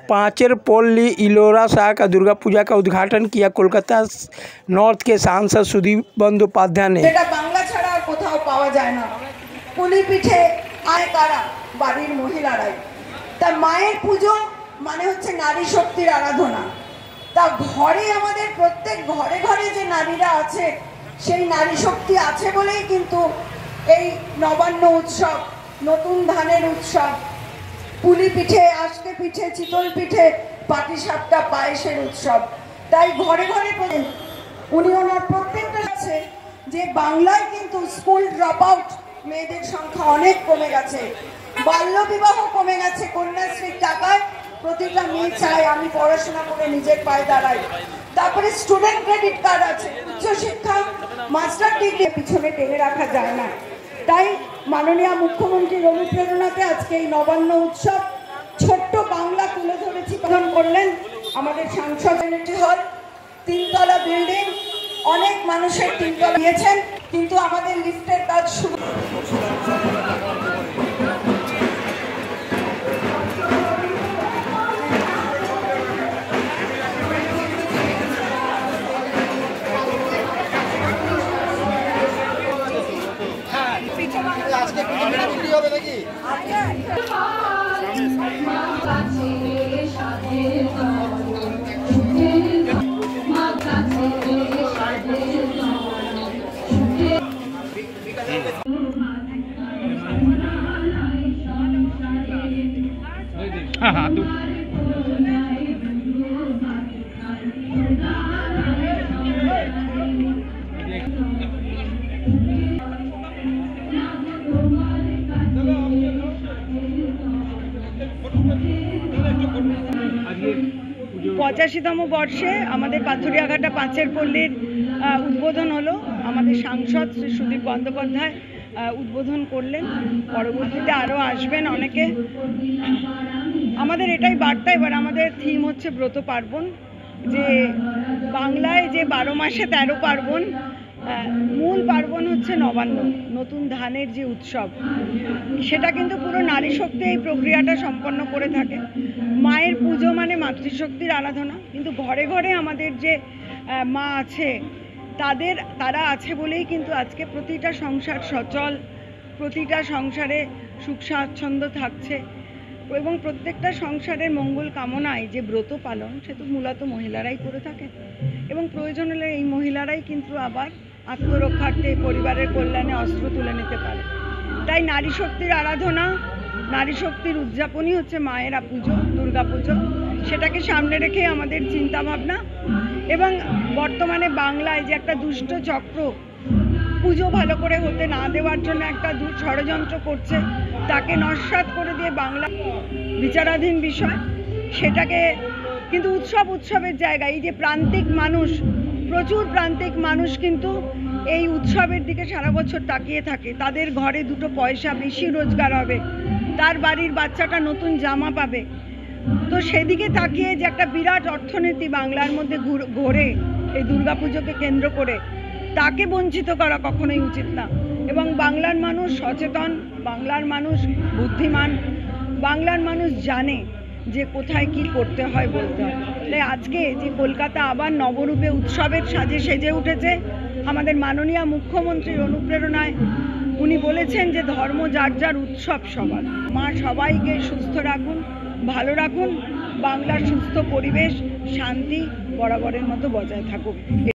पाचरपल्ली इलोरा शाह का दुर्गा पूजा का उद्घाटन किया कोलकाता नॉर्थ के सांसद सुदीप बंदोपाध्याय ने। बांगला छाड़ा और कोথাও পাওয়া যায় না। পুলি পিঠে আয় কারা বাড়ির মহিলারাই। তা মায়ের পুজো মানে হচ্ছে নারী শক্তির আরাধনা। তা ঘরে আমাদের প্রত্যেক ঘরে ঘরে যে নারীরা আছে সেই নারী শক্তি আছে বলেই কিন্তু এই নবান্ন উৎসব, নতুন ধানের উৎসব, পুলি পিঠে, আজকে পিঠে, চিতল পিঠে, পাটিসাপটা, পায়েসের উৎসব। তাই ঘরে ঘরে উনি ওনার প্রত্যেকটা আছে যে বাংলায় কিন্তু স্কুল ড্রপ আউট মেয়েদের সংখ্যা অনেক কমে গেছে, বাল্য বিবাহ কমে গেছে। কন্যাশ্রীর টাকায় প্রতিটা মেয়ে চায় আমি পড়াশোনা করে নিজের পায়ে দাঁড়াই। তারপরে স্টুডেন্ট ক্রেডিট কার্ড আছে, উচ্চশিক্ষা, মাস্টার ডিগ্রি পিছনে টেনে রাখা যায় না। তাই মাননীয় মুখ্যমন্ত্রীর অনুপ্রেরণাতে আজকে এই নবান্ন উৎসব ছোট্ট বাংলা তুলে ধরেছি প্রদান করলেন আমাদের সাংসদ। হল 3তলা বিল্ডিং, অনেক মানুষের 3তলা দিয়েছেন, কিন্তু আমাদের লিফটের কাজ শুরু। পঁচাশিতম বর্ষে আমাদের পাথুরিয়াঘাটা পাচেরপল্লির উদ্বোধন হলো। আমাদের সাংসদ শ্রী সুদীপ বন্দ্যোপাধ্যায় উদ্বোধন করলেন। পরবর্তীতে আরও আসবেন অনেকে। আমাদের এটাই বার্তা। এবার আমাদের থিম হচ্ছে ব্রত পার্বণ, যে বাংলায় যে 12 মাসে 13 পার্বণ, মূল পার্বণ হচ্ছে নবান্ন, নতুন ধানের যে উৎসব, সেটা কিন্তু পুরো নারী শক্তি এই প্রক্রিয়াটা সম্পন্ন করে থাকে। মায়ের পুজো মানে মাতৃশক্তির আরাধনা, কিন্তু ঘরে ঘরে আমাদের যে মা আছে তারা আছে বলেই কিন্তু আজকে প্রতিটা সংসার সচল, প্রতিটা সংসারে সুখ স্বাচ্ছন্দ্য থাকছে, এবং প্রত্যেকটা সংসারের মঙ্গল কামনায় যে ব্রত পালন সে তো মূলত মহিলারাই করে থাকে, এবং প্রয়োজন হলে এই মহিলারাই কিন্তু আবার আত্মরক্ষার্থে, পরিবারের কল্যাণে অস্ত্র তুলে নিতে পারে। তাই নারী শক্তির আরাধনা, নারী শক্তির উদযাপনই হচ্ছে মায়েরা পুজো, দুর্গা পুজো। সেটাকে সামনে রেখে আমাদের চিন্তাভাবনা, এবং বর্তমানে বাংলায় যে একটা দুষ্ট চক্র পুজো ভালো করে হতে না দেওয়ার জন্য একটা ষড়যন্ত্র করছে, তাকে নস্যাৎ করে দিয়ে বাংলা বিচারাধীন বিষয়, সেটাকে কিন্তু উৎসবের জায়গায় এই যে প্রান্তিক মানুষ, প্রচুর প্রান্তিক মানুষ কিন্তু এই উৎসবের দিকে সারা বছর তাকিয়ে থাকে। তাদের ঘরে 2 পয়সা বেশি রোজগার হবে, তার বাড়ির বাচ্চাটা নতুন জামা পাবে। তো সেদিকে তাকিয়ে যে একটা বিরাট অর্থনীতি বাংলার মধ্যে ঘোরে এই দুর্গাপুজোকে কেন্দ্র করে, তাকে বঞ্চিত করা কখনোই উচিত না। এবং বাংলার মানুষ সচেতন, বাংলার মানুষ বুদ্ধিমান, বাংলার মানুষ জানে যে কোথায় কি করতে হয়, বলতে হয়। তাই আজকে যে কলকাতা আবার নবরূপে উৎসবের সাজে সেজে উঠেছে, আমাদের মাননীয় মুখ্যমন্ত্রীর অনুপ্রেরণায় উনি বলেছেন যে ধর্ম যার যার, উৎসব সবার। মা সবাইকে সুস্থ রাখুন, ভালো রাখুন, বাংলার সুস্থ পরিবেশ, শান্তি বরাবরের মতো বজায় থাকুক।